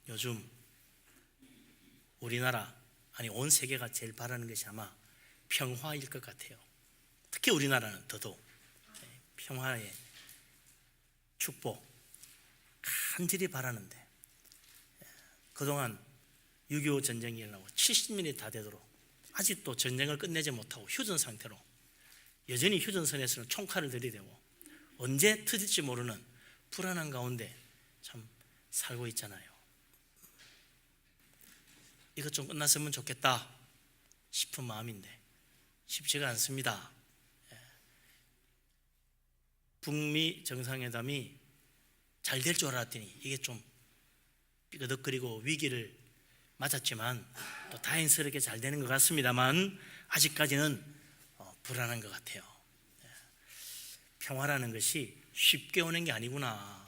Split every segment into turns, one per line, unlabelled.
요즘 우리나라, 아니 온 세계가 제일 바라는 것이 아마 평화일 것 같아요. 특히 우리나라는 더더욱 평화의 축복 간절히 바라는데, 그동안 6.25 전쟁이 일어나고 70년이 다 되도록 아직도 전쟁을 끝내지 못하고 휴전 상태로 여전히 휴전선에서는 총칼을 들이대고 언제 터질지 모르는 불안한 가운데 참 살고 있잖아요. 이것 좀 끝났으면 좋겠다 싶은 마음인데 쉽지가 않습니다. 북미 정상회담이 잘 될 줄 알았더니 이게 좀 삐그덕거리고 위기를 맞았지만 또 다행스럽게 잘 되는 것 같습니다만 아직까지는 불안한 것 같아요. 평화라는 것이 쉽게 오는 게 아니구나.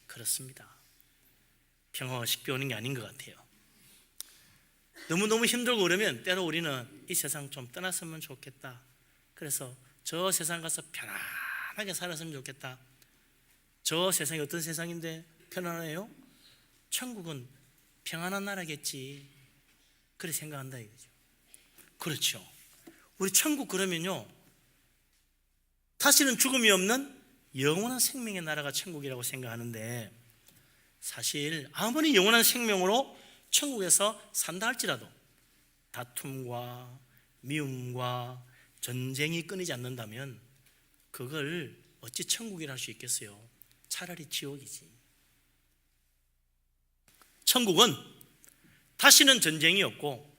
그렇습니다. 평화가 쉽게 오는 게 아닌 것 같아요. 너무너무 힘들고 그러면 때로 우리는 이 세상 좀 떠났으면 좋겠다. 그래서 저 세상 가서 편안하게 살았으면 좋겠다. 저 세상이 어떤 세상인데 편안해요? 천국은 평안한 나라겠지. 그렇게 생각한다 이거죠. 그렇죠. 우리 천국 그러면요, 다시는 죽음이 없는 영원한 생명의 나라가 천국이라고 생각하는데, 사실 아무리 영원한 생명으로 천국에서 산다 할지라도 다툼과 미움과 전쟁이 끊이지 않는다면 그걸 어찌 천국이라 할 수 있겠어요? 차라리 지옥이지. 천국은 다시는 전쟁이 없고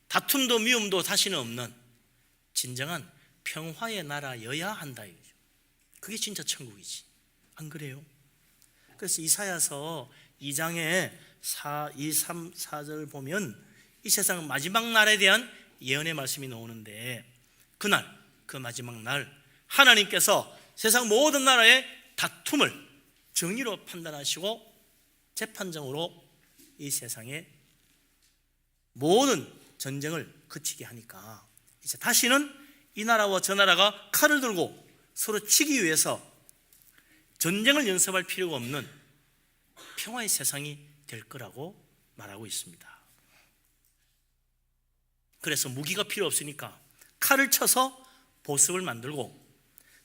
다툼도 미움도 다시는 없는 진정한 평화의 나라여야 한다 이거죠. 그게 진짜 천국이지. 안 그래요? 그래서 이사야서 2장에 2, 3, 4절 보면 이 세상 마지막 날에 대한 예언의 말씀이 나오는데, 그날, 그 마지막 날 하나님께서 세상 모든 나라의 다툼을 정의로 판단하시고 재판정으로 이 세상의 모든 전쟁을 그치게 하니까 이제 다시는 이 나라와 저 나라가 칼을 들고 서로 치기 위해서 전쟁을 연습할 필요가 없는 평화의 세상이 될 거라고 말하고 있습니다. 그래서 무기가 필요 없으니까 칼을 쳐서 보석을 만들고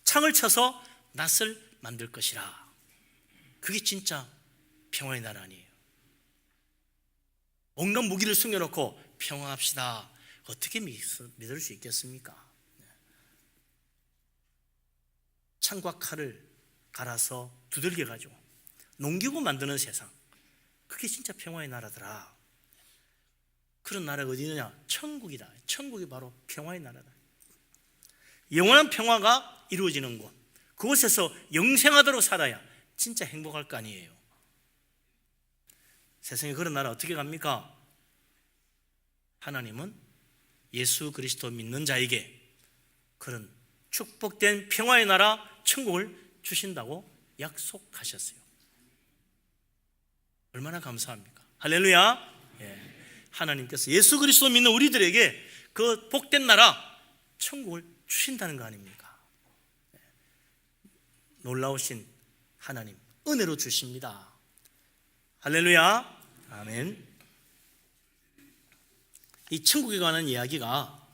창을 쳐서 낫을 만들 것이라. 그게 진짜 평화의 나라 아니에요. 온갖 무기를 숨겨놓고 평화합시다. 어떻게 믿을 수 있겠습니까? 창과 칼을 갈아서 두들겨 가지고 농기구 만드는 세상, 그게 진짜 평화의 나라더라. 그런 나라가 어디 있느냐? 천국이다. 천국이 바로 평화의 나라다. 영원한 평화가 이루어지는 곳, 그곳에서 영생하도록 살아야 진짜 행복할 거 아니에요. 세상에 그런 나라 어떻게 갑니까? 하나님은 예수 그리스도 믿는 자에게 그런 축복된 평화의 나라 천국을 주신다고 약속하셨어요. 얼마나 감사합니까? 할렐루야. 하나님께서 예수 그리스도 믿는 우리들에게 그 복된 나라 천국을 주신다는 거 아닙니까? 놀라우신 하나님 은혜로 주십니다. 할렐루야. 아멘. 이 천국에 관한 이야기가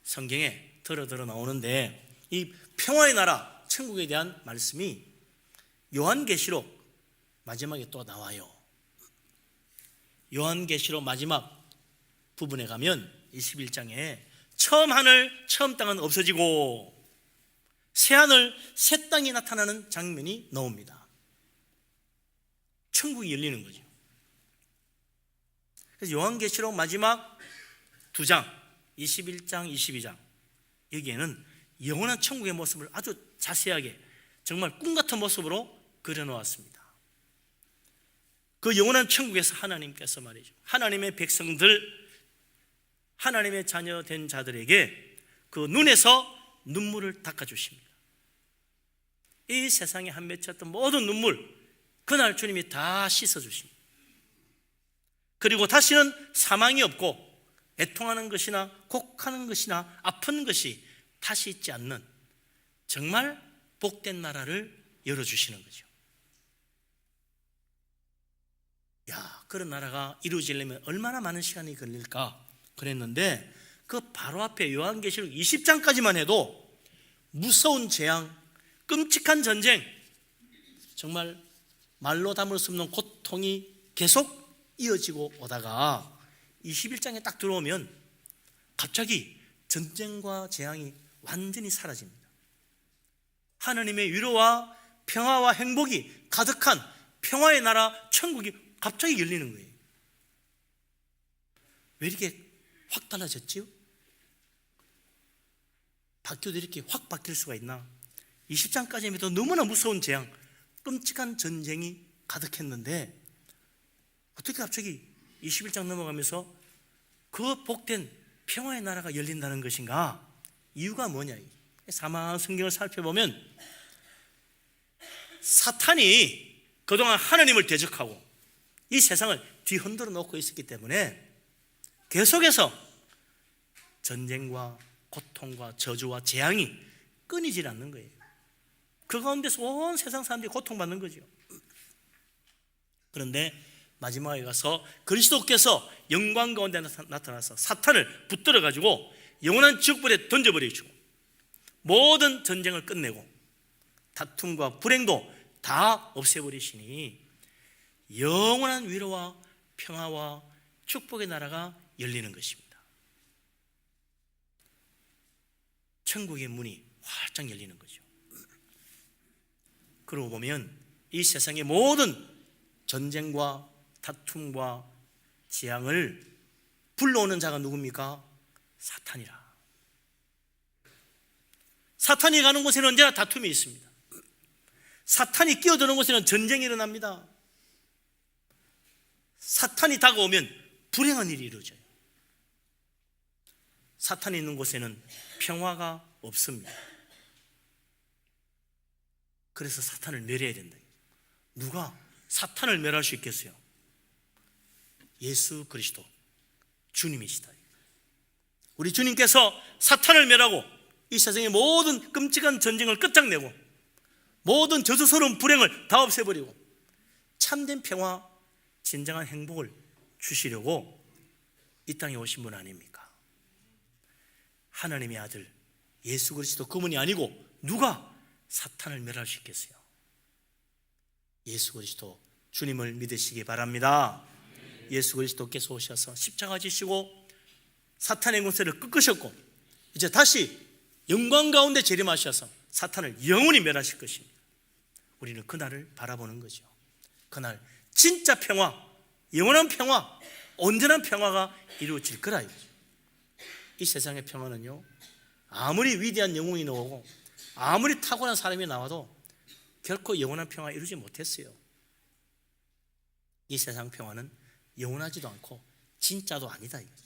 성경에 들어 나오는데, 이 평화의 나라 천국에 대한 말씀이 요한계시록 마지막에 또 나와요. 요한계시록 마지막 부분에 가면 21장에 처음 하늘 처음 땅은 없어지고 새 하늘 새 땅이 나타나는 장면이 나옵니다. 천국이 열리는 거죠. 그래서 요한계시록 마지막 2장 21장 22장 여기에는 영원한 천국의 모습을 아주 자세하게 정말 꿈같은 모습으로 그려놓았습니다. 그 영원한 천국에서 하나님께서 말이죠, 하나님의 백성들, 하나님의 자녀된 자들에게 그 눈에서 눈물을 닦아주십니다. 이 세상에 한 맺혔던 모든 눈물, 그날 주님이 다 씻어주십니다. 그리고 다시는 사망이 없고 애통하는 것이나 곡하는 것이나 아픈 것이 다시 있지 않는 정말 복된 나라를 열어주시는 거죠. 야, 그런 나라가 이루어지려면 얼마나 많은 시간이 걸릴까 그랬는데, 그 바로 앞에 요한계시록 20장까지만 해도 무서운 재앙, 끔찍한 전쟁, 정말 말로 담을 수 없는 고통이 계속 이어지고 오다가 21장에 딱 들어오면 갑자기 전쟁과 재앙이 완전히 사라집니다. 하나님의 위로와 평화와 행복이 가득한 평화의 나라 천국이 갑자기 열리는 거예요. 왜 이렇게 확 달라졌지요? 바뀌어도 이렇게 확 바뀔 수가 있나? 20장까지만 해도 너무나 무서운 재앙, 끔찍한 전쟁이 가득했는데 어떻게 갑자기 21장 넘어가면서 그 복된 평화의 나라가 열린다는 것인가? 이유가 뭐냐? 사마한 성경을 살펴보면 사탄이 그동안 하나님을 대적하고 이 세상을 뒤흔들어 놓고 있었기 때문에 계속해서 전쟁과 고통과 저주와 재앙이 끊이질 않는 거예요. 그 가운데서 온 세상 사람들이 고통받는 거죠. 그런데 마지막에 가서 그리스도께서 영광 가운데 나타나서 사탄을 붙들어 가지고 영원한 지옥불에 던져버리시고 모든 전쟁을 끝내고 다툼과 불행도 다 없애버리시니 영원한 위로와 평화와 축복의 나라가 열리는 것입니다. 천국의 문이 활짝 열리는 거죠. 그러고 보면 이 세상의 모든 전쟁과 다툼과 재앙을 불러오는 자가 누굽니까? 사탄이라. 사탄이 가는 곳에는 언제나 다툼이 있습니다. 사탄이 끼어드는 곳에는 전쟁이 일어납니다. 사탄이 다가오면 불행한 일이 이루어져요. 사탄이 있는 곳에는 평화가 없습니다. 그래서 사탄을 멸해야 된다. 누가 사탄을 멸할 수 있겠어요? 예수 그리스도 주님이시다. 우리 주님께서 사탄을 멸하고 이 세상의 모든 끔찍한 전쟁을 끝장내고 모든 저주스러운 불행을 다 없애버리고 참된 평화, 진정한 행복을 주시려고 이 땅에 오신 분 아닙니까? 하나님의 아들 예수 그리스도 그분이 아니고 누가 사탄을 멸할 수 있겠어요? 예수 그리스도 주님을 믿으시기 바랍니다. 예수 그리스도께서 오셔서 십자가 지시고 사탄의 권세를 꺾으셨고 이제 다시 영광 가운데 재림하셔서 사탄을 영원히 멸하실 것입니다. 우리는 그날을 바라보는 거죠. 그날 진짜 평화, 영원한 평화, 온전한 평화가 이루어질 거라 이거죠. 이 세상의 평화는요, 아무리 위대한 영웅이 나오고 아무리 탁월한 사람이 나와도 결코 영원한 평화 이루지 못했어요. 이 세상 평화는 영원하지도 않고 진짜도 아니다 이거죠.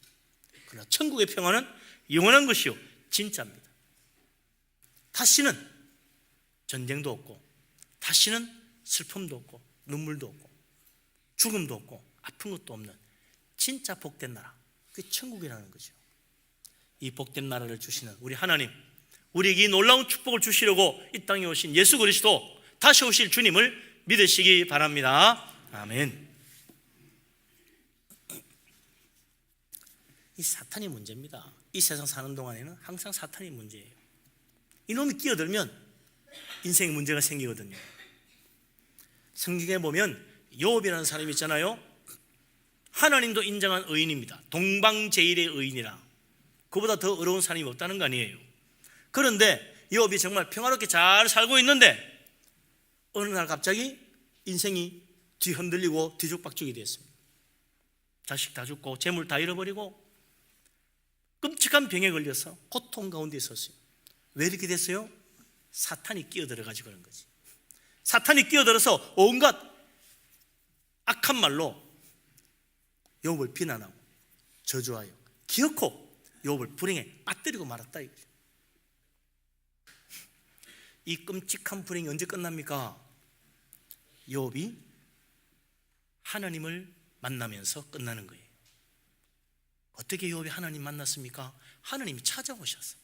그러나 천국의 평화는 영원한 것이요 진짜입니다. 다시는 전쟁도 없고 다시는 슬픔도 없고 눈물도 없고 죽음도 없고 아픈 것도 없는 진짜 복된 나라, 그게 천국이라는 거죠. 이 복된 나라를 주시는 우리 하나님, 우리에게 이 놀라운 축복을 주시려고 이 땅에 오신 예수 그리스도, 다시 오실 주님을 믿으시기 바랍니다. 아멘. 이 사탄이 문제입니다. 이 세상 사는 동안에는 항상 사탄이 문제예요. 이놈이 끼어들면 인생에 문제가 생기거든요. 성경에 보면 욥이라는 사람이 있잖아요. 하나님도 인정한 의인입니다. 동방제일의 의인이라. 그보다 더 어려운 사람이 없다는 거 아니에요. 그런데 욥이 정말 평화롭게 잘 살고 있는데 어느 날 갑자기 인생이 뒤흔들리고 뒤죽박죽이 됐습니다. 자식 다 죽고 재물 다 잃어버리고 끔찍한 병에 걸려서 고통 가운데 있었어요. 왜 이렇게 됐어요? 사탄이 끼어들어가지고 그런 거지. 사탄이 끼어들어서 온갖 악한 말로 욥을 비난하고 저주하여 기어코 욥을 불행에 빠뜨리고 말았다 이거죠. 이 끔찍한 불행이 언제 끝납니까? 욥이 하나님을 만나면서 끝나는 거예요. 어떻게 욥이 하나님 만났습니까? 하나님이 찾아오셨어요.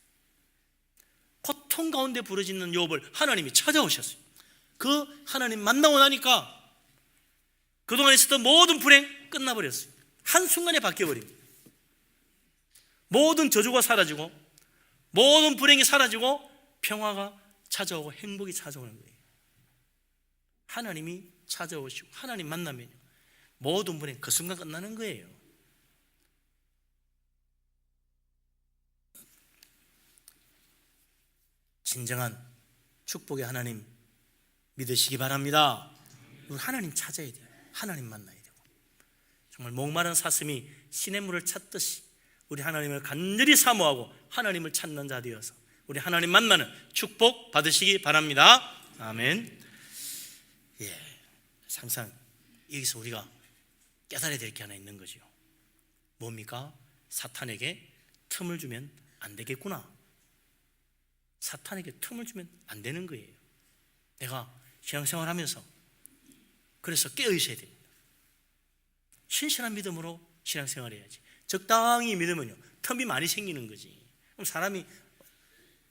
고통 가운데 부르짖는 욥을 하나님이 찾아오셨어요. 그 하나님 만나고 나니까 그동안 있었던 모든 불행 끝나버렸어요. 한순간에 바뀌어버립니다. 모든 저주가 사라지고 모든 불행이 사라지고 평화가 찾아오고 행복이 찾아오는 거예요. 하나님이 찾아오시고 하나님 만나면 모든 불행 그 순간 끝나는 거예요. 진정한 축복의 하나님 믿으시기 바랍니다. 하나님 찾아야 돼요. 하나님 만나야 되고, 정말 목마른 사슴이 시냇물을 찾듯이 우리 하나님을 간절히 사모하고 하나님을 찾는 자 되어서 우리 하나님 만나는 축복 받으시기 바랍니다. 아멘. 항상 여기서 우리가 깨달아야 될 게 하나 있는 거죠. 뭡니까? 사탄에게 틈을 주면 안 되겠구나. 사탄에게 틈을 주면 안 되는 거예요. 내가 신앙생활 하면서 그래서 깨어 있어야 됩니다. 신실한 믿음으로 신앙생활 해야지. 적당히 믿으면요 틈이 많이 생기는 거지. 그럼 사람이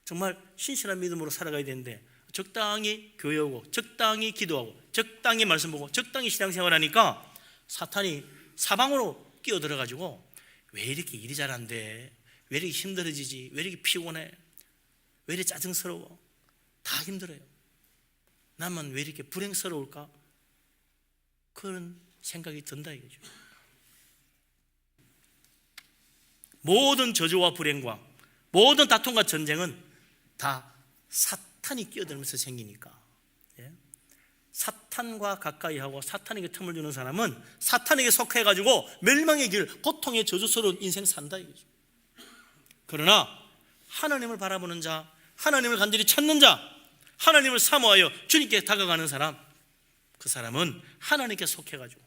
정말 신실한 믿음으로 살아가야 되는데 적당히 교회 오고 적당히 기도하고 적당히 말씀 보고 적당히 신앙생활 하니까 사탄이 사방으로 끼어들어가지고 왜 이렇게 일이 잘 안 돼? 왜 이렇게 힘들어지지? 왜 이렇게 피곤해? 왜 이렇게 짜증스러워? 다 힘들어요. 나만 왜 이렇게 불행스러울까? 그런 생각이 든다 이거죠. 모든 저주와 불행과 모든 다툼과 전쟁은 다 사탄이 끼어들면서 생기니까. 사탄과 가까이 하고 사탄에게 틈을 주는 사람은 사탄에게 속해가지고 멸망의 길, 고통의 저주스러운 인생 산다 이거죠. 그러나 하나님을 바라보는 자, 하나님을 간절히 찾는 자, 하나님을 사모하여 주님께 다가가는 사람, 그 사람은 하나님께 속해가지고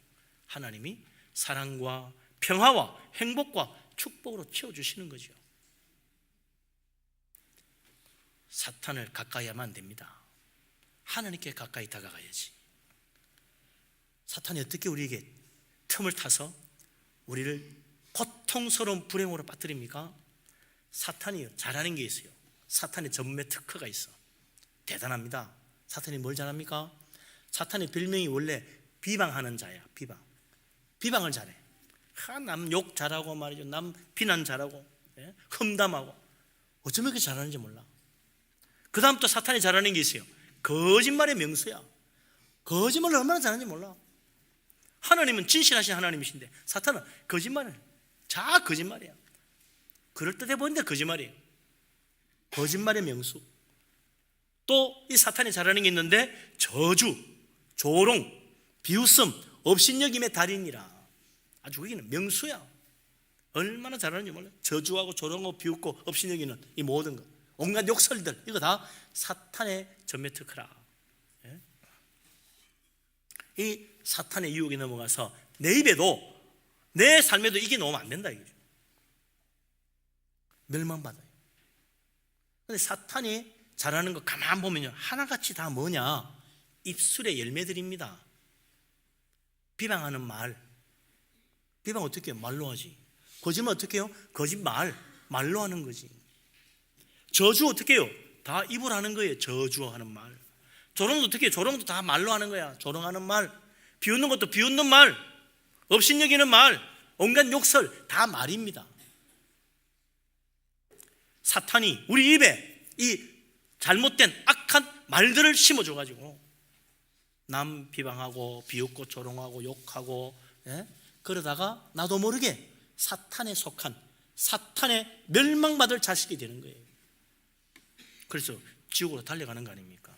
하나님이 사랑과 평화와 행복과 축복으로 채워주시는 거죠. 사탄을 가까이 하면 안 됩니다. 하나님께 가까이 다가가야지. 사탄이 어떻게 우리에게 틈을 타서 우리를 고통스러운 불행으로 빠뜨립니까? 사탄이 잘하는 게 있어요. 사탄의 전매 특허가 있어. 대단합니다. 사탄이 뭘 잘합니까? 사탄의 별명이 원래 비방하는 자야. 비방을 잘해. 남 욕 잘하고 말이죠. 남 비난 잘하고, 험담하고. 어쩌면 그렇게 잘하는지 몰라. 그 다음 또 사탄이 잘하는 게 있어요. 거짓말의 명수야. 거짓말을 얼마나 잘하는지 몰라. 하나님은 진실하신 하나님이신데 사탄은 거짓말을 자 거짓말이야. 그럴듯해 보이는데 거짓말이에요. 거짓말의 명수. 또 이 사탄이 잘하는 게 있는데 저주, 조롱, 비웃음, 업신여김의 달인이라. 아주 거기는 명수야. 얼마나 잘하는지 몰라. 저주하고 조롱하고 비웃고 업신여기는 이 모든 것, 온갖 욕설들, 이거 다 사탄의 전매 특허라. 이 사탄의 유혹에 넘어가서 내 입에도 내 삶에도 이게 넣으면 안 된다 이거죠. 멸망받아요. 근데 사탄이 잘하는 거 가만 보면요 하나같이 다 뭐냐? 입술의 열매들입니다. 비방하는 말. 비방 어떻게 해요? 말로 하지. 거짓말 어떻게 해요? 거짓말. 말로 하는 거지. 저주 어떻게 해요? 다 입으로 하는 거예요. 저주하는 말. 조롱도 어떻게 해요? 조롱도 다 말로 하는 거야. 조롱하는 말. 비웃는 것도 비웃는 말. 업신여기는 말. 온갖 욕설 다 말입니다. 사탄이 우리 입에 이 잘못된 악한 말들을 심어줘가지고 남 비방하고 비웃고 조롱하고 욕하고, 그러다가 나도 모르게 사탄에 속한 사탄의 멸망받을 자식이 되는 거예요. 그래서 지옥으로 달려가는 거 아닙니까?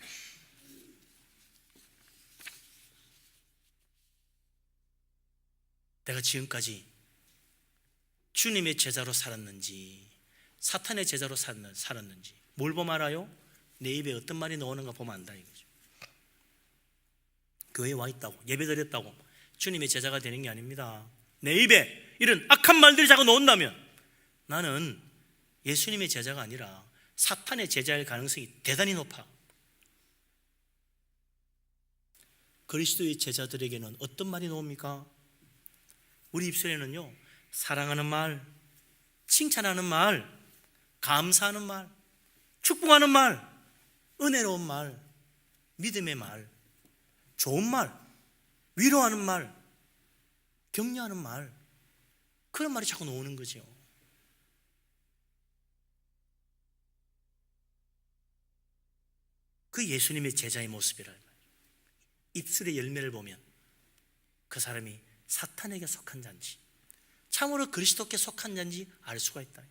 내가 지금까지 주님의 제자로 살았는지 사탄의 제자로 살았는지 뭘 보면 알아요? 내 입에 어떤 말이 나오는가 보면 안다 이거죠. 교회에 와 있다고 예배 드렸다고 주님의 제자가 되는 게 아닙니다. 내 입에 이런 악한 말들이 자꾸 나온다면 나는 예수님의 제자가 아니라 사탄의 제자일 가능성이 대단히 높아. 그리스도의 제자들에게는 어떤 말이 나옵니까? 우리 입술에는요 사랑하는 말, 칭찬하는 말, 감사하는 말, 축복하는 말, 은혜로운 말, 믿음의 말, 좋은 말, 위로하는 말, 격려하는 말, 그런 말이 자꾸 나오는 거죠. 그 예수님의 제자의 모습이라. 입술의 열매를 보면 그 사람이 사탄에게 속한 자인지 참으로 그리스도께 속한 자인지 알 수가 있다.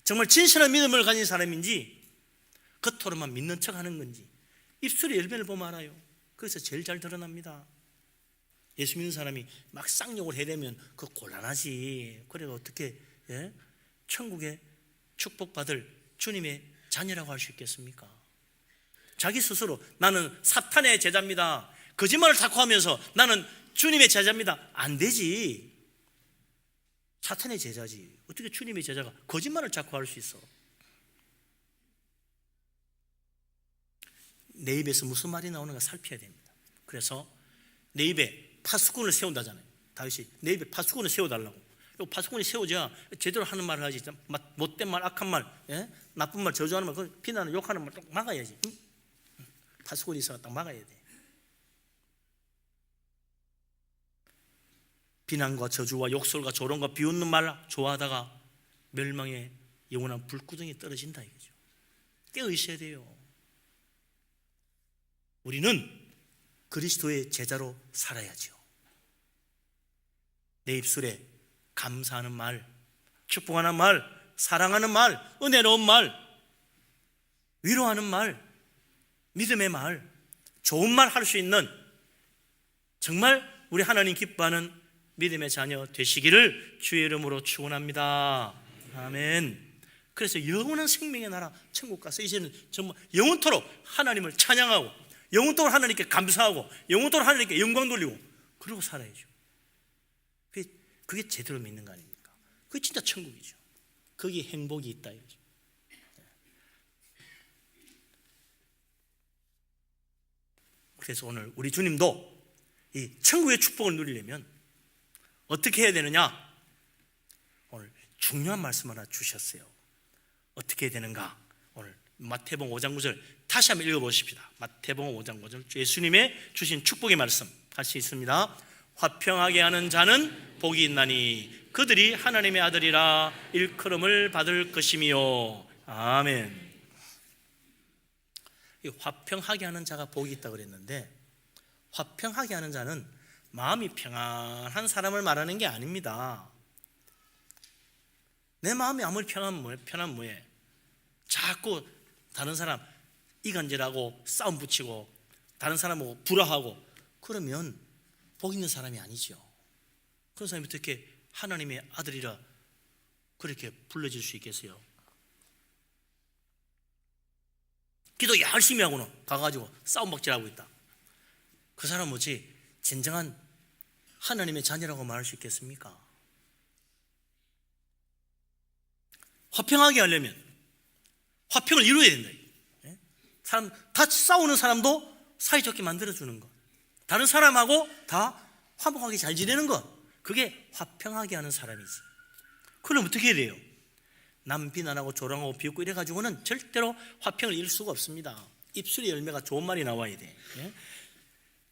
정말 진실한 믿음을 가진 사람인지 겉으로만 믿는 척 하는 건지 입술의 열매를 보면 알아요. 그래서 제일 잘 드러납니다. 예수 믿는 사람이 막 쌍욕을 해대면 그거 곤란하지. 그래도 어떻게 천국에 축복받을 주님의 자녀라고 할 수 있겠습니까? 자기 스스로 나는 사탄의 제자입니다, 거짓말을 자꾸 하면서 나는 주님의 제자입니다, 안 되지. 사탄의 제자지. 어떻게 주님의 제자가 거짓말을 자꾸 할 수 있어? 내 입에서 무슨 말이 나오는가 살펴야 됩니다. 그래서 내 입에 파수꾼을 세운다잖아요. 다윗이 내 입에 파수꾼을 세워달라고. 파수꾼이 세워져야 제대로 하는 말을 하지. 못된 말, 악한 말, 나쁜 말, 저주하는 말, 비난을 욕하는 말 딱 막아야지. 파수꾼이 있어서 딱 막아야 돼. 비난과 저주와 욕설과 조롱과 비웃는 말 좋아하다가 멸망의 영원한 불구덩이에 떨어진다 이거죠. 깨어있어야 돼요. 우리는 그리스도의 제자로 살아야죠. 내 입술에 감사하는 말, 축복하는 말, 사랑하는 말, 은혜로운 말, 위로하는 말, 믿음의 말, 좋은 말 할 수 있는 정말 우리 하나님 기뻐하는 믿음의 자녀 되시기를 주의 이름으로 축원합니다. 아멘. 그래서 영원한 생명의 나라 천국 가서 이제는 정말 영원토록 하나님을 찬양하고 영원토록 하나님께 감사하고 영원토록 하나님께 영광 돌리고 그러고 살아야죠. 그게 제대로 믿는 거 아닙니까? 그게 진짜 천국이죠. 거기에 행복이 있다 이거죠. 그래서 오늘 우리 주님도 이 천국의 축복을 누리려면 어떻게 해야 되느냐? 오늘 중요한 말씀 하나 주셨어요. 어떻게 해야 되는가? 오늘 마태복음 5장 9절 다시 한번 읽어보십시다. 마태복음 5장 9절 예수님의 주신 축복의 말씀 같이 있습니다. 화평하게 하는 자는 복이 있나니 그들이 하나님의 아들이라 일컬음을 받을 것이며. 아멘. 이 화평하게 하는 자가 복이 있다고 그랬는데 화평하게 하는 자는 마음이 평안한 사람을 말하는 게 아닙니다. 내 마음이 아무리 편한 뭐해? 자꾸 다른 사람 이간질하고 싸움 붙이고 다른 사람하고 불화하고 그러면 복 있는 사람이 아니죠. 그런 사람이 어떻게 하나님의 아들이라 그렇게 불러질 수 있겠어요? 기도 열심히 하고는 가가지고 싸움박질하고 있다. 그 사람 뭐지? 진정한 하나님의 자녀라고 말할 수 있겠습니까? 화평하게 하려면 화평을 이루어야 된다. 사람 다 싸우는 사람도 사이좋게 만들어주는 것, 다른 사람하고 다 화목하게 잘 지내는 것, 그게 화평하게 하는 사람이지. 그럼 어떻게 해야 돼요? 남 비난하고 조롱하고 비웃고 이래가지고는 절대로 화평을 이룰 수가 없습니다. 입술의 열매가 좋은 말이 나와야 돼.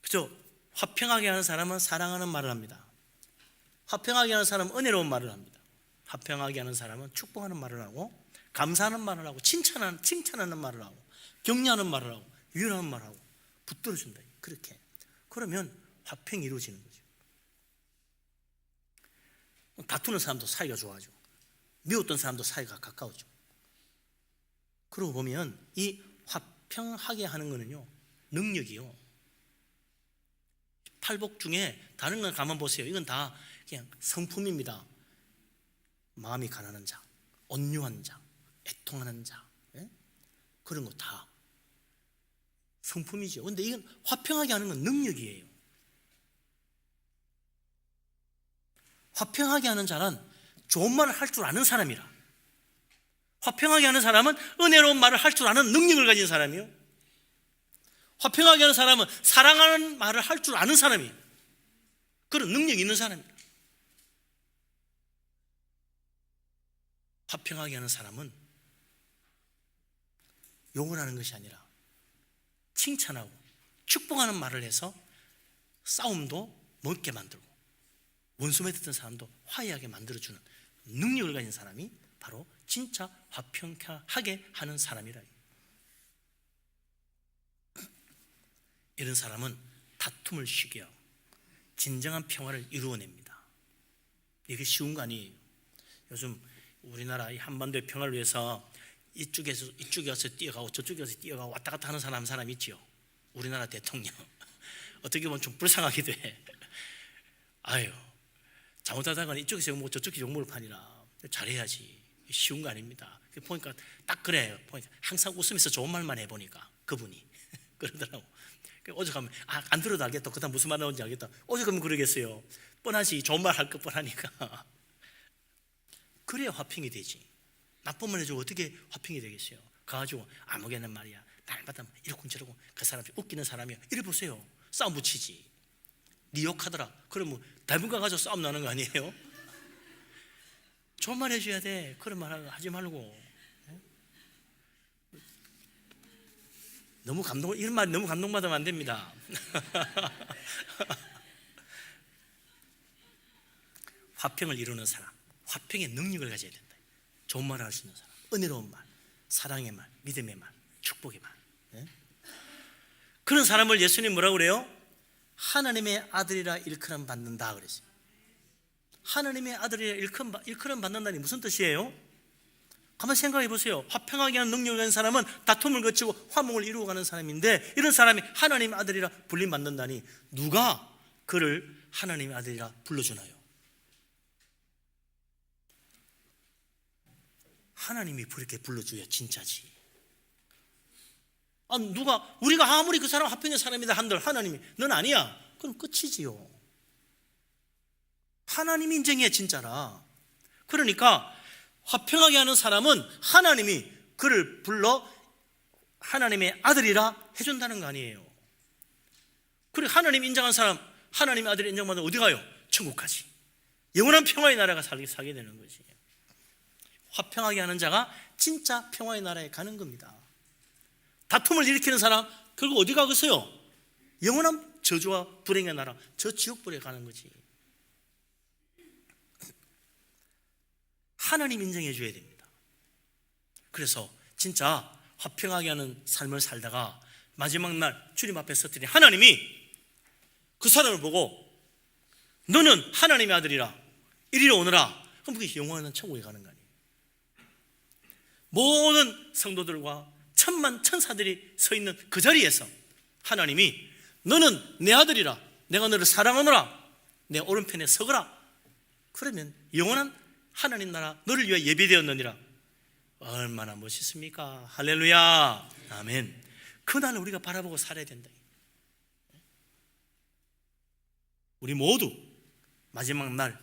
그죠? 화평하게 하는 사람은 사랑하는 말을 합니다. 화평하게 하는 사람은 은혜로운 말을 합니다. 화평하게 하는 사람은 축복하는 말을 하고 감사하는 말을 하고 칭찬하는 말을 하고 격려하는 말을 하고 위로하는 말을 하고 붙들어준다. 그렇게 그러면 화평이 이루어지는 거죠. 다투는 사람도 사이가 좋아져. 미웠던 사람도 사이가 가까워져. 그러고 보면 이 화평하게 하는 거는요 능력이요. 팔복 중에 다른 건 가만 보세요. 이건 다 그냥 성품입니다. 마음이 가난한 자, 온유한 자, 애통하는 자, 그런 거 다 성품이죠. 그런데 이건 화평하게 하는 건 능력이에요. 화평하게 하는 자는 좋은 말을 할 줄 아는 사람이라. 화평하게 하는 사람은 은혜로운 말을 할 줄 아는 능력을 가진 사람이요. 화평하게 하는 사람은 사랑하는 말을 할 줄 아는 사람이에요. 그런 능력이 있는 사람이에요. 화평하게 하는 사람은 욕을 하는 것이 아니라 칭찬하고 축복하는 말을 해서 싸움도 먹게 만들고 원수 맺었던 사람도 화해하게 만들어주는 능력을 가진 사람이 바로 진짜 화평하게 하는 사람이라. 이런 사람은 다툼을 쉬게 하고 진정한 평화를 이루어냅니다. 이게 쉬운 거 아니에요. 요즘 우리나라 이 한반도의 평화를 위해서 이쪽에서 뛰어가고 저쪽에서 뛰어가고 왔다 갔다 하는 한 사람 있지요. 우리나라 대통령. 어떻게 보면 좀 불쌍하기도 해. 아유, 잘못하다가 이쪽에서 욕먹고 저쪽에서 욕먹을 판이라 잘해야지. 쉬운 거 아닙니다. 보니까 딱 그래요. 보니까 항상 웃으면서 좋은 말만 해보니까 그분이 그러더라고. 어제 가면 안 들어도 알겠다. 그다음 무슨 말 나오는지 알겠다. 어제 가면 그러겠어요. 뻔하지. 좋은 말 할 것 뻔하니까. 그래야 화평이 되지. 나쁜 말 해주고 어떻게 화평이 되겠어요? 가가지고 아무개는 말이야 날마다 이러고 저러고 그 사람 웃기는 사람이야 이래 보세요. 싸움 붙이지. 니 욕하더라. 그러면 닮은 거 가지고 싸움 나는 거 아니에요? 좋은 말 해줘야 돼. 그런 말 하지 말고. 너무 이런 말 너무 감동받으면 안 됩니다. 화평을 이루는 사람, 화평의 능력을 가져야 된다. 좋은 말을 할 수 있는 사람, 은혜로운 말, 사랑의 말, 믿음의 말, 축복의 말. 그런 사람을 예수님 뭐라고 그래요? 하나님의 아들이라 일컬음 받는다 그랬어요. 하나님의 아들이라 일컬음 받는다니 무슨 뜻이에요? 가만 생각해 보세요. 화평하게 하는 능력을 가진 사람은 다툼을 거치고 화목을 이루어가는 사람인데, 이런 사람이 하나님의 아들이라 불림 받는다니 누가 그를 하나님의 아들이라 불러주나요? 하나님이 그렇게 불러줘야 진짜지. 우리가 아무리 그 사람 화평의 사람이다 한들 하나님이 넌 아니야, 그럼 끝이지요. 하나님이 인정해 진짜라. 그러니까 화평하게 하는 사람은 하나님이 그를 불러 하나님의 아들이라 해준다는 거 아니에요. 그리고 하나님 인정한 사람, 하나님의 아들이 인정받으면 어디 가요? 천국 가지. 영원한 평화의 나라가 살게 되는 거지. 화평하게 하는 자가 진짜 평화의 나라에 가는 겁니다. 다툼을 일으키는 사람 결국 어디 가겠어요? 영원한 저주와 불행의 나라, 저 지옥불에 가는 거지. 하나님 인정해 줘야 됩니다. 그래서 진짜 화평하게 하는 삶을 살다가 마지막 날 주님 앞에 서더니 하나님이 그 사람을 보고 너는 하나님의 아들이라 이리로 오너라. 그럼 그게 영원한 천국에 가는 거 아니에요. 모든 성도들과 천만 천사들이 서 있는 그 자리에서 하나님이 너는 내 아들이라, 내가 너를 사랑하노라, 내 오른편에 서거라. 그러면 영원한 하나님 나라 너를 위해 예비되었느니라. 얼마나 멋있습니까? 할렐루야, 아멘. 그날을 우리가 바라보고 살아야 된다. 우리 모두 마지막 날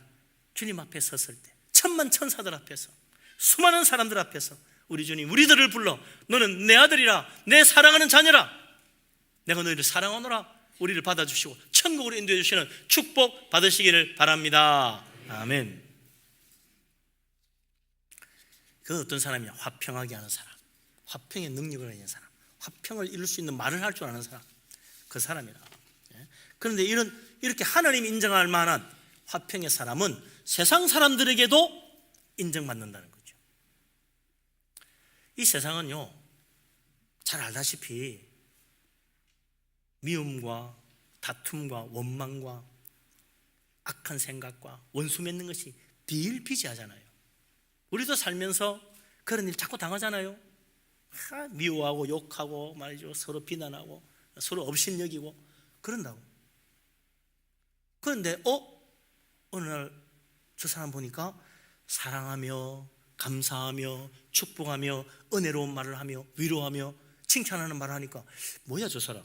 주님 앞에 섰을 때 천만 천사들 앞에서, 수많은 사람들 앞에서 우리 주님 우리들을 불러 너는 내 아들이라, 내 사랑하는 자녀라, 내가 너희를 사랑하노라, 우리를 받아주시고 천국으로 인도해 주시는 축복 받으시기를 바랍니다. 아멘. 그 어떤 사람이야? 화평하게 하는 사람, 화평의 능력을 가진 사람, 화평을 이룰 수 있는 말을 할 줄 아는 사람, 그 사람이라. 그런데 이렇게 하나님이 인정할 만한 화평의 사람은 세상 사람들에게도 인정받는다는 거죠. 이 세상은요, 잘 알다시피 미움과 다툼과 원망과 악한 생각과 원수 맺는 것이 비일비재하잖아요. 우리도 살면서 그런 일 자꾸 당하잖아요. 미워하고 욕하고 말이죠, 서로 비난하고 서로 업신여기고 그런다고. 그런데 어느 날 저 사람 보니까 사랑하며 감사하며 축복하며 은혜로운 말을 하며 위로하며 칭찬하는 말을 하니까 뭐야 저 사람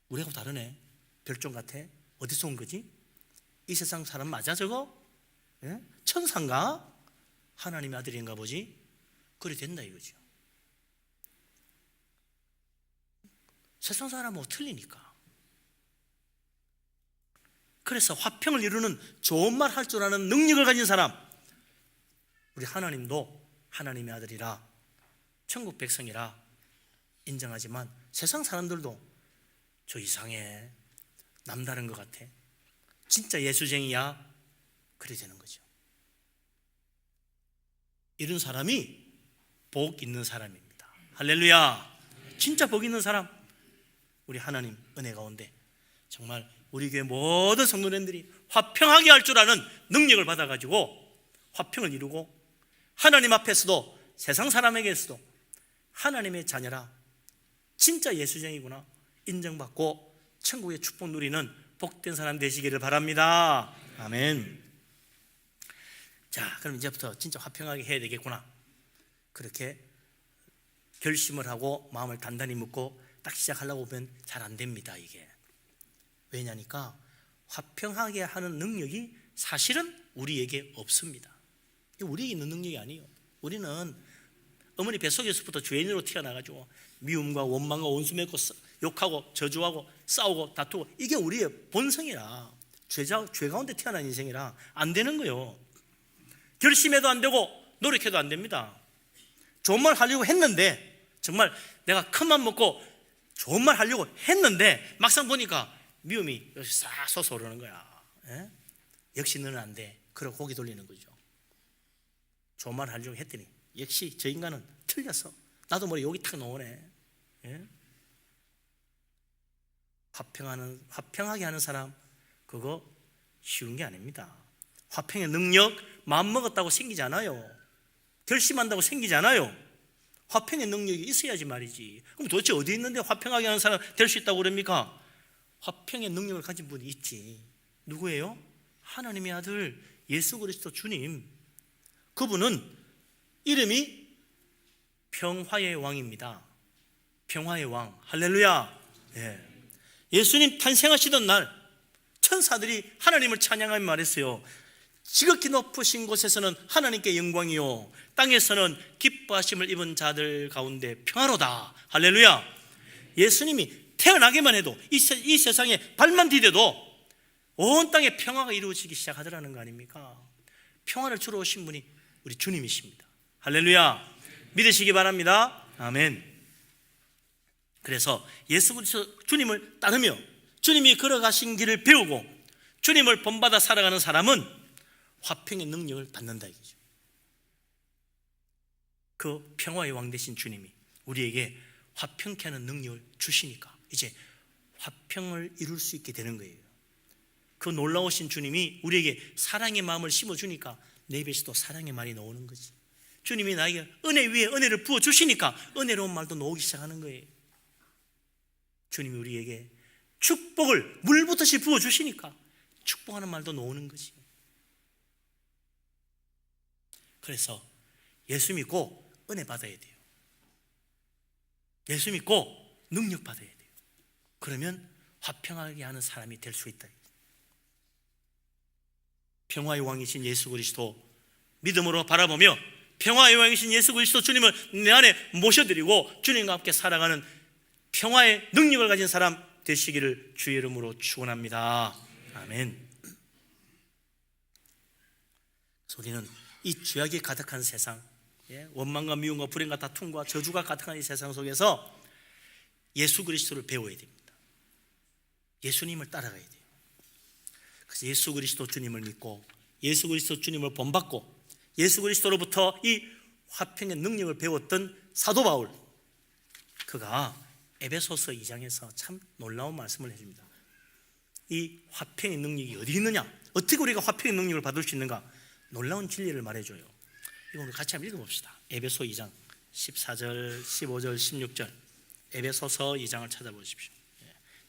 우리하고 다르네, 별종 같아, 어디서 온 거지? 이 세상 사람 맞아 저거? 예? 천사인가? 하나님의 아들인가 보지? 그래 된다 이거죠. 세상 사람하고 틀리니까. 그래서 화평을 이루는 좋은 말 할 줄 아는 능력을 가진 사람, 우리 하나님도 하나님의 아들이라 천국 백성이라 인정하지만 세상 사람들도 저 이상해, 남다른 것 같아, 진짜 예수쟁이야, 그래 되는 거죠. 이런 사람이 복 있는 사람입니다. 할렐루야. 진짜 복 있는 사람, 우리 하나님 은혜 가운데 정말 우리 교회 모든 성도님들이 화평하게 할 줄 아는 능력을 받아가지고 화평을 이루고 하나님 앞에서도 세상 사람에게서도 하나님의 자녀라, 진짜 예수쟁이구나 인정받고 천국의 축복 누리는 복된 사람 되시기를 바랍니다. 아멘. 자, 그럼 이제부터 진짜 화평하게 해야 되겠구나. 그렇게 결심을 하고 마음을 단단히 먹고 딱 시작하려고 보면 잘 안 됩니다. 이게 왜냐니까 화평하게 하는 능력이 사실은 우리에게 없습니다. 우리에게 있는 능력이 아니에요. 우리는 어머니 뱃속에서부터 죄인으로 태어나가지고 미움과 원망과 원수 맺고 욕하고 저주하고 싸우고 다투고, 이게 우리의 본성이라, 죄 가운데 태어난 인생이라 안 되는 거예요. 결심해도 안 되고 노력해도 안 됩니다. 좋은 말 하려고 했는데, 정말 내가 큰 맘 먹고 좋은 말 하려고 했는데 막상 보니까 미움이 싹 솟아오르는 거야. 에? 역시 너는 안 돼. 그러고 고개 돌리는 거죠. 좋은 말 하려고 했더니 역시 저 인간은 틀렸어. 나도 머리 여기 탁 놓으네. 예? 화평하게 하는 사람, 그거 쉬운 게 아닙니다. 화평의 능력, 마음먹었다고 생기지 않아요. 결심한다고 생기지 않아요. 화평의 능력이 있어야지 말이지. 그럼 도대체 어디 있는데 화평하게 하는 사람 될 수 있다고 그럽니까? 화평의 능력을 가진 분이 있지. 누구예요? 하나님의 아들 예수 그리스도 주님. 그분은 이름이 평화의 왕입니다. 평화의 왕. 할렐루야. 예. 예수님 탄생하시던 날 천사들이 하나님을 찬양하며 말했어요. 지극히 높으신 곳에서는 하나님께 영광이요, 땅에서는 기뻐하심을 입은 자들 가운데 평화로다. 할렐루야. 예수님이 태어나기만 해도 이 세상에 발만 디뎌도 온 땅에 평화가 이루어지기 시작하더라는 거 아닙니까? 평화를 주러 오신 분이 우리 주님이십니다. 할렐루야. 믿으시기 바랍니다. 아멘. 그래서 예수 그리스도 주님을 따르며 주님이 걸어가신 길을 배우고 주님을 본받아 살아가는 사람은 화평의 능력을 받는다 이거죠. 그 평화의 왕 되신 주님이 우리에게 화평케 하는 능력을 주시니까 이제 화평을 이룰 수 있게 되는 거예요. 그 놀라우신 주님이 우리에게 사랑의 마음을 심어주니까 내 입에서도 사랑의 말이 나오는 거지. 주님이 나에게 은혜 위에 은혜를 부어주시니까 은혜로운 말도 나오기 시작하는 거예요. 주님이 우리에게 축복을 물붓듯이 부어주시니까 축복하는 말도 나오는 거지. 그래서 예수 믿고 은혜 받아야 돼요. 예수 믿고 능력 받아야 돼요. 그러면 화평하게 하는 사람이 될 수 있다. 평화의 왕이신 예수 그리스도 믿음으로 바라보며 평화의 왕이신 예수 그리스도 주님을 내 안에 모셔드리고 주님과 함께 살아가는 평화의 능력을 가진 사람 되시기를 주의 이름으로 축원합니다. 아멘. 우리는 이 죄악이 가득한 세상, 원망과 미움과 불행과 다툼과 저주가 가득한 이 세상 속에서 예수 그리스도를 배워야 됩니다. 예수님을 따라가야 돼요. 그래서 예수 그리스도 주님을 믿고 예수 그리스도 주님을 본받고 예수 그리스도로부터 이 화평의 능력을 배웠던 사도 바울, 그가 에베소서 2장에서 참 놀라운 말씀을 해줍니다. 이 화평의 능력이 어디 있느냐, 어떻게 우리가 화평의 능력을 받을 수 있는가, 놀라운 진리를 말해줘요. 이거 오늘 같이 한번 읽어봅시다. 에베소 2장 14절, 15절, 16절. 에베소서 2장을 찾아보십시오.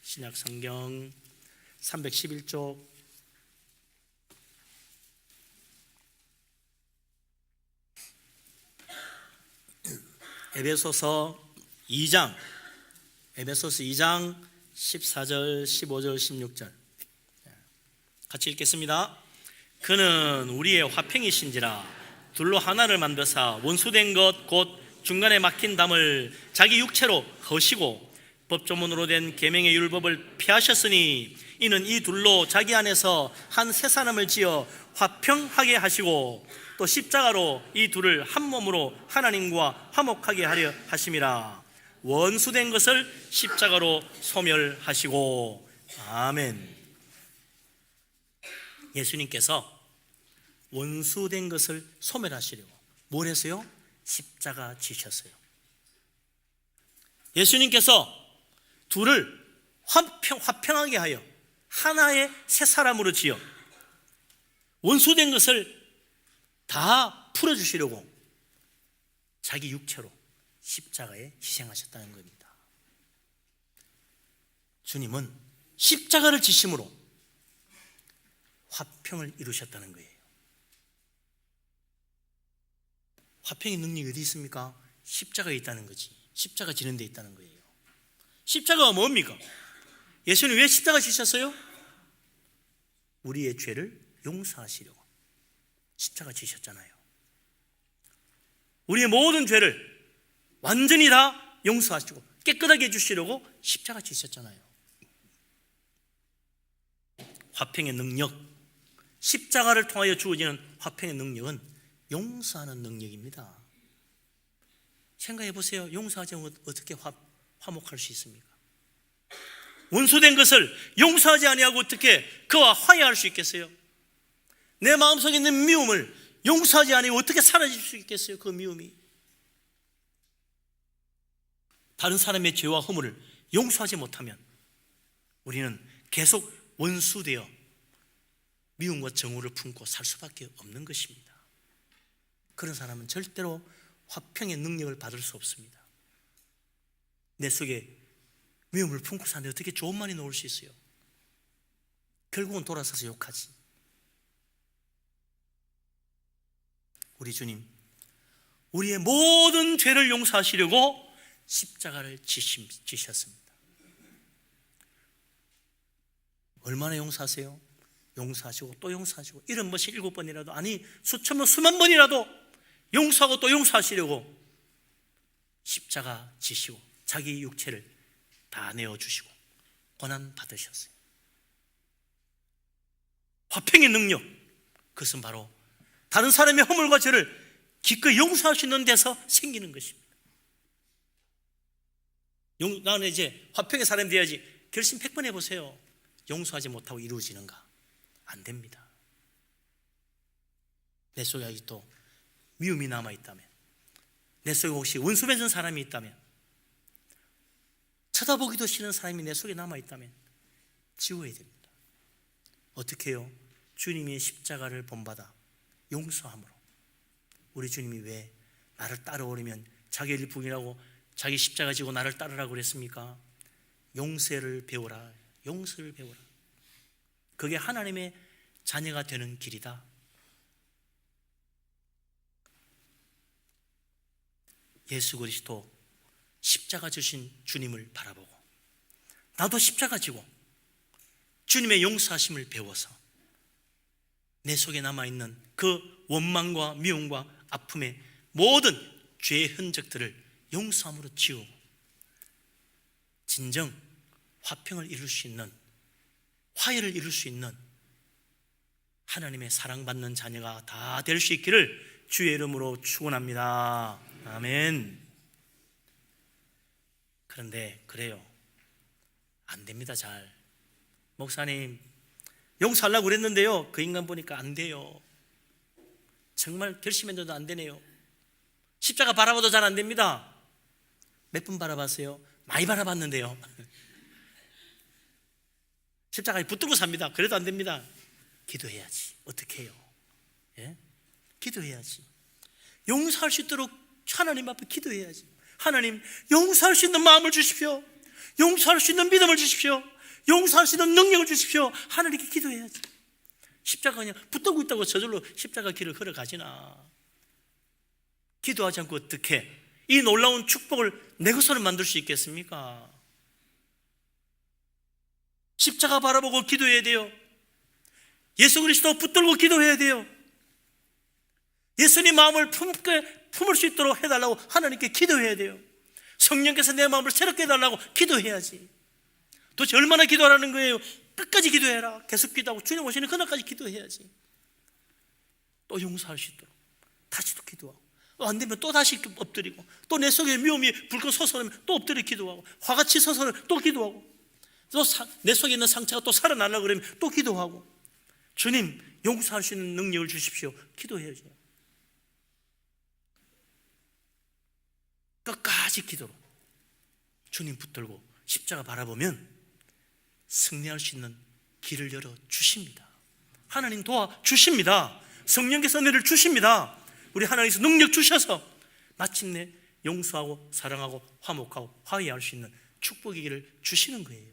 신약 성경 311쪽 에베소서 2장 14절, 15절, 16절 같이 읽겠습니다. 그는 우리의 화평이신지라 둘로 하나를 만드사 원수된 것 곧 중간에 막힌 담을 자기 육체로 허시고 법조문으로 된 계명의 율법을 피하셨으니 이는 이 둘로 자기 안에서 한 새 사람을 지어 화평하게 하시고 또 십자가로 이 둘을 한 몸으로 하나님과 화목하게 하려 하심이라. 원수된 것을 십자가로 소멸하시고. 아멘. 예수님께서 원수된 것을 소멸하시려고 뭘 했어요? 십자가 지셨어요. 예수님께서 둘을 화평하게 하여 하나의 새 사람으로 지어 원수된 것을 다 풀어주시려고 자기 육체로 십자가에 희생하셨다는 겁니다. 주님은 십자가를 지심으로 화평을 이루셨다는 거예요. 화평의 능력이 어디 있습니까? 십자가에 있다는 거지. 십자가 지는 데 있다는 거예요. 십자가가 뭡니까? 예수님 왜 십자가 지셨어요? 우리의 죄를 용서하시려고 십자가 지셨잖아요. 우리의 모든 죄를 완전히 다 용서하시고 깨끗하게 해주시려고 십자가 지셨잖아요. 화평의 능력, 십자가를 통하여 주어지는 화평의 능력은 용서하는 능력입니다. 생각해 보세요. 용서하지 않으면 어떻게 화목할 수 있습니까? 원수된 것을 용서하지 아니하고 어떻게 그와 화해할 수 있겠어요? 내 마음속에 있는 미움을 용서하지 아니하고 어떻게 사라질 수 있겠어요? 그 미움이. 다른 사람의 죄와 허물을 용서하지 못하면 우리는 계속 원수되어 미움과 정오를 품고 살 수밖에 없는 것입니다. 그런 사람은 절대로 화평의 능력을 받을 수 없습니다. 내 속에 미움을 품고 사는데 어떻게 좋은 말이 나올 수 있어요? 결국은 돌아서서 욕하지. 우리 주님, 우리의 모든 죄를 용서하시려고 십자가를 지셨습니다. 얼마나 용서하세요? 용서하시고 또 용서하시고, 이런 것이 7번이라도, 아니 수천 번 수만 번이라도 용서하고 또 용서하시려고 십자가 지시고 자기 육체를 다 내어주시고 고난 받으셨어요. 화평의 능력, 그것은 바로 다른 사람의 허물과 죄를 기꺼이 용서할 수 있는 데서 생기는 것입니다. 나는 이제 화평의 사람이 돼야지. 결심 100번 해보세요. 용서하지 못하고 이루어지는가? 안 됩니다. 내 속에 아직도 미움이 남아있다면, 내 속에 혹시 원수 맺은 사람이 있다면, 쳐다보기도 싫은 사람이 내 속에 남아있다면 지워야 됩니다. 어떻게 해요? 주님이 십자가를 본받아 용서함으로. 우리 주님이 왜 나를 따라오려면 자기 일 부인하고 자기 십자가 지고 나를 따르라고 그랬습니까? 용서를 배우라. 용서를 배우라. 그게 하나님의 자녀가 되는 길이다. 예수 그리스도 십자가 주신 주님을 바라보고 나도 십자가 지고 주님의 용서하심을 배워서 내 속에 남아있는 그 원망과 미움과 아픔의 모든 죄의 흔적들을 용서함으로 지우고 진정 화평을 이룰 수 있는, 화해를 이룰 수 있는 하나님의 사랑받는 자녀가 다 될 수 있기를 주의 이름으로 축원합니다. 아멘. 그런데 그래요, 안 됩니다. 잘. 목사님 용서하려고 그랬는데요, 그 인간 보니까 안 돼요. 정말 결심했는데도 안 되네요. 십자가 바라봐도 잘 안 됩니다. 몇 번 바라봤어요? 많이 바라봤는데요. 십자가에 붙들고 삽니다. 그래도 안 됩니다. 기도해야지. 어떻게 해요? 예? 기도해야지. 용서할 수 있도록 하나님 앞에 기도해야지. 하나님, 용서할 수 있는 마음을 주십시오. 용서할 수 있는 믿음을 주십시오. 용서할 수 있는 능력을 주십시오. 하나님께 기도해야지. 십자가 그냥 붙들고 있다고 저절로 십자가 길을 걸어가지나. 기도하지 않고 어떻게 이 놀라운 축복을 내 것으로 만들 수 있겠습니까? 십자가 바라보고 기도해야 돼요. 예수 그리스도 붙들고 기도해야 돼요. 예수님 마음을 품을 수 있도록 해달라고 하나님께 기도해야 돼요. 성령께서 내 마음을 새롭게 해달라고 기도해야지. 도대체 얼마나 기도하라는 거예요? 끝까지 기도해라. 계속 기도하고 주님 오시는 그날까지 기도해야지. 또 용서할 수 있도록 다시 또 기도하고, 안 되면 또 다시 엎드리고, 또 내 속에 미움이 불끈 솟아나면 또 엎드려 기도하고, 화가 치솟아나면 또 기도하고, 또 내 속에 있는 상처가 또 살아나려고 그러면 또 기도하고, 주님, 용서할 수 있는 능력을 주십시오. 기도해야죠. 끝까지 기도로 주님 붙들고 십자가 바라보면 승리할 수 있는 길을 열어 주십니다. 하나님 도와주십니다. 성령께서 은혜를 주십니다. 우리 하나님께서 능력 주셔서 마침내 용서하고 사랑하고 화목하고 화해할 수 있는 축복의 길을 주시는 거예요.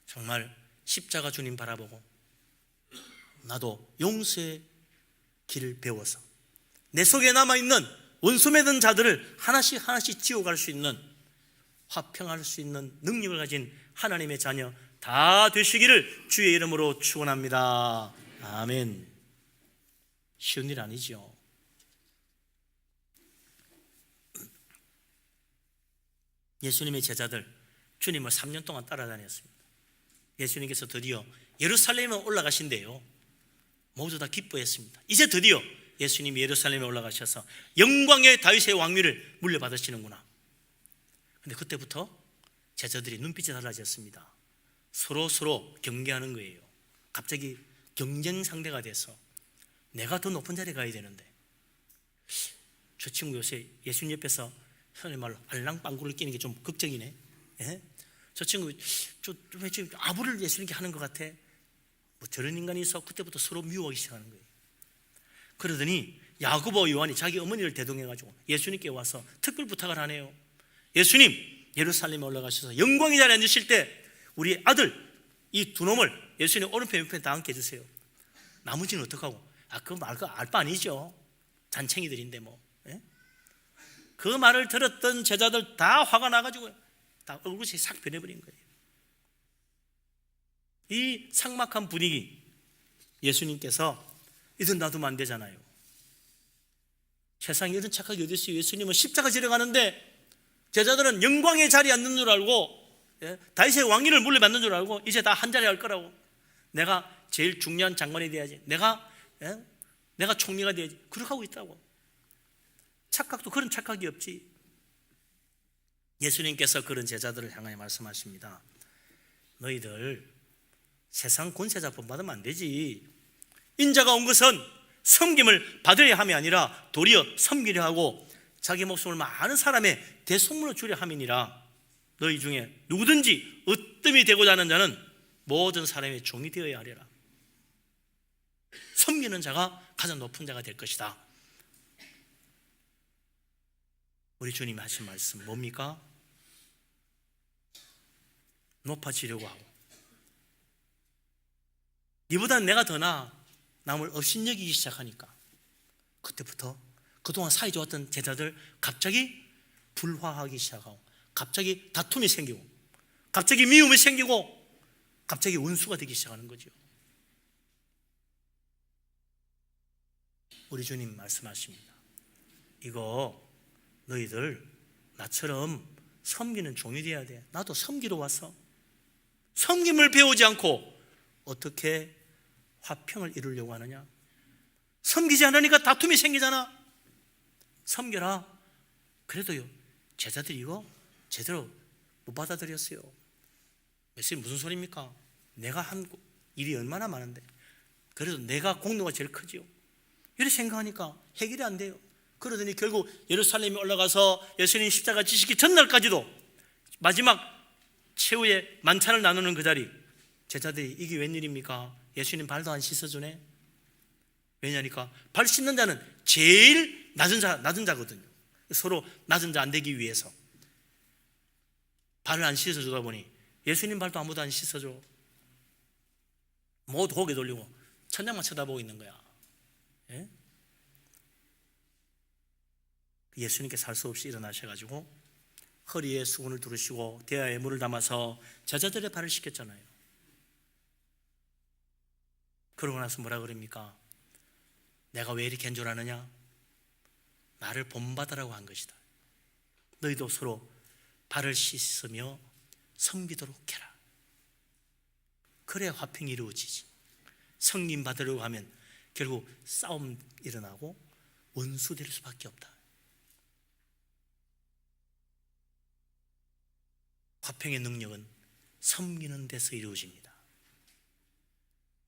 정말 십자가 주님 바라보고 나도 용서의 길을 배워서 내 속에 남아있는 원수 맺은 자들을 하나씩 하나씩 지워갈 수 있는, 화평할 수 있는 능력을 가진 하나님의 자녀 다 되시기를 주의 이름으로 축원합니다. 아멘. 쉬운 일 아니죠. 예수님의 제자들, 주님을 3년 동안 따라다녔습니다. 예수님께서 드디어 예루살렘에 올라가신대요. 모두 다 기뻐했습니다. 이제 드디어 예수님이 예루살렘에 올라가셔서 영광의 다윗의 왕위를 물려받으시는구나. 근데 그때부터 제자들이 눈빛이 달라졌습니다. 서로 경계하는 거예요. 갑자기 경쟁 상대가 돼서 내가 더 높은 자리에 가야 되는데, 저 친구 요새 예수님 옆에서 현의 말로 알랑방구를 끼는 게 좀 걱정이네. 예? 저 친구 왜 지금 아부를 예수님께 하는 것 같아? 뭐 저런 인간이 있어. 그때부터 서로 미워하기 시작하는 거예요. 그러더니 야고보, 요한이 자기 어머니를 대동해가지고 예수님께 와서 특별 부탁을 하네요. 예수님, 예루살렘에 올라가셔서 영광의 자리에 앉으실 때 우리 아들 이 두 놈을 예수님 오른편 왼편에 다 앉게 해주세요. 나머지는 어떡하고? 그거 알 바 아니죠. 잔챙이들인데 뭐. 예? 그 말을 들었던 제자들 다 화가 나가지고 다 얼굴이 싹 변해버린 거예요. 이 삭막한 분위기, 예수님께서 이들 놔두면 안 되잖아요. 세상에 이런 착하게 어디 있어요. 예수님은 십자가 지러 가는데 제자들은 영광의 자리에 앉는 줄 알고, 다윗의 왕위를 물려받는 줄 알고 이제 다 한 자리 할 거라고, 내가 제일 중요한 장관이 돼야지, 내가 총리가 돼야지, 그렇게 하고 있다고. 착각도 그런 착각이 없지. 예수님께서 그런 제자들을 향하여 말씀하십니다. 너희들 세상 권세자 본받으면 안 되지. 인자가 온 것은 섬김을 받으려 함이 아니라 도리어 섬기려 하고 자기 목숨을 많은 사람의 대속물로 주려 함이니라. 너희 중에 누구든지 으뜸이 되고자 하는 자는 모든 사람의 종이 되어야 하리라. 섬기는 자가 가장 높은 자가 될 것이다. 우리 주님이 하신 말씀 뭡니까? 높아지려고 하고 니보다는 내가 더 나아 남을 업신여기기 시작하니까 그때부터 그동안 사이좋았던 제자들 갑자기 불화하기 시작하고, 갑자기 다툼이 생기고, 갑자기 미움이 생기고, 갑자기 원수가 되기 시작하는 거죠. 우리 주님 말씀하십니다. 이거 너희들 나처럼 섬기는 종이 되어야 돼. 나도 섬기러 왔어. 섬김을 배우지 않고 어떻게 화평을 이루려고 하느냐? 섬기지 않으니까 다툼이 생기잖아. 섬겨라. 그래도요, 제자들이 이거 제대로 못 받아들였어요. 예수님 무슨 소리입니까? 내가 한 일이 얼마나 많은데 그래도 내가 공로가 제일 크지요. 이렇게 생각하니까 해결이 안 돼요. 그러더니 결국 예루살렘에 올라가서 예수님 십자가 지시기 전날까지도 마지막 최후의 만찬을 나누는 그 자리, 제자들이 이게 웬일입니까? 예수님 발도 안 씻어주네. 왜냐니까 발 씻는 자는 제일 낮은 자거든요. 서로 낮은 자 안 되기 위해서 발을 안 씻어주다 보니 예수님 발도 아무도 안 씻어줘. 모두 고개 돌리고 천장만 쳐다보고 있는 거야. 예? 예수님께서 할 수 없이 일어나셔가지고 허리에 수건을 두르시고 대야에 물을 담아서 제자들의 발을 씻겼잖아요. 그러고 나서 뭐라 그럽니까? 내가 왜 이렇게 간절하느냐? 나를 본받으라고 한 것이다. 너희도 서로 발을 씻으며 섬기도록 해라. 그래야 화평이 이루어지지. 섬김 받으려고 하면 결국 싸움 일어나고 원수 될 수밖에 없다. 화평의 능력은 섬기는 데서 이루어집니다.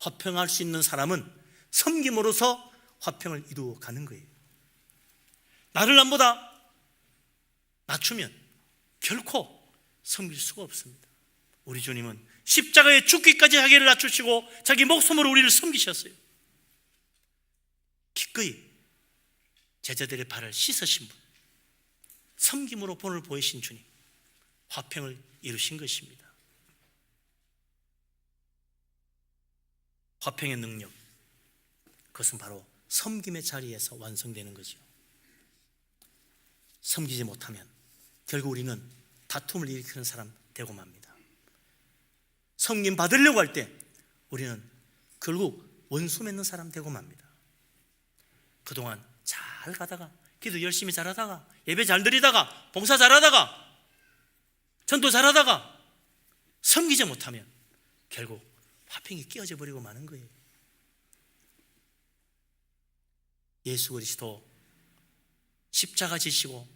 화평할 수 있는 사람은 섬김으로써 화평을 이루어가는 거예요. 나를 남보다 낮추면 결코 섬길 수가 없습니다. 우리 주님은 십자가에 죽기까지 자기를 낮추시고 자기 목숨으로 우리를 섬기셨어요. 기꺼이 제자들의 발을 씻으신 분, 섬김으로 본을 보이신 주님, 화평을 이루신 것입니다. 화평의 능력, 그것은 바로 섬김의 자리에서 완성되는 거죠. 섬기지 못하면 결국 우리는 다툼을 일으키는 사람 되고 맙니다. 섬김 받으려고 할 때 우리는 결국 원수 맺는 사람 되고 맙니다. 그동안 잘 가다가, 기도 열심히 잘하다가, 예배 잘 드리다가, 봉사 잘하다가, 전도 잘하다가 섬기지 못하면 결국 화평이 깨어져 버리고 마는 거예요. 예수 그리스도 십자가 지시고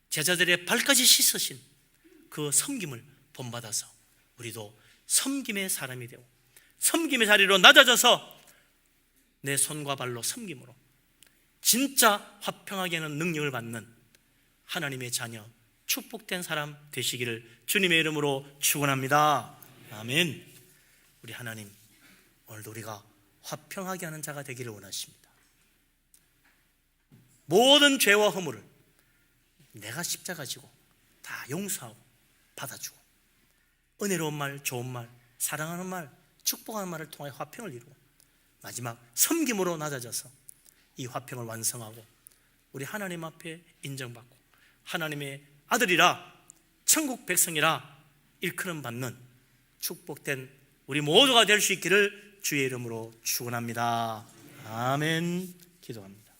제자들의 발까지 씻으신 그 섬김을 본받아서 우리도 섬김의 사람이 되고 섬김의 자리로 낮아져서 내 손과 발로 섬김으로 진짜 화평하게 하는 능력을 받는 하나님의 자녀, 축복된 사람 되시기를 주님의 이름으로 축원합니다. 아멘. 우리 하나님, 오늘도 우리가 화평하게 하는 자가 되기를 원하십니다. 모든 죄와 허물을 내가 십자가 지고 다 용서하고 받아주고 은혜로운 말, 좋은 말, 사랑하는 말, 축복하는 말을 통하여 화평을 이루고 마지막 섬김으로 낮아져서 이 화평을 완성하고 우리 하나님 앞에 인정받고 하나님의 아들이라 천국 백성이라 일컬음 받는 축복된 우리 모두가 될 수 있기를 주의 이름으로 축원합니다. 아멘. 기도합니다.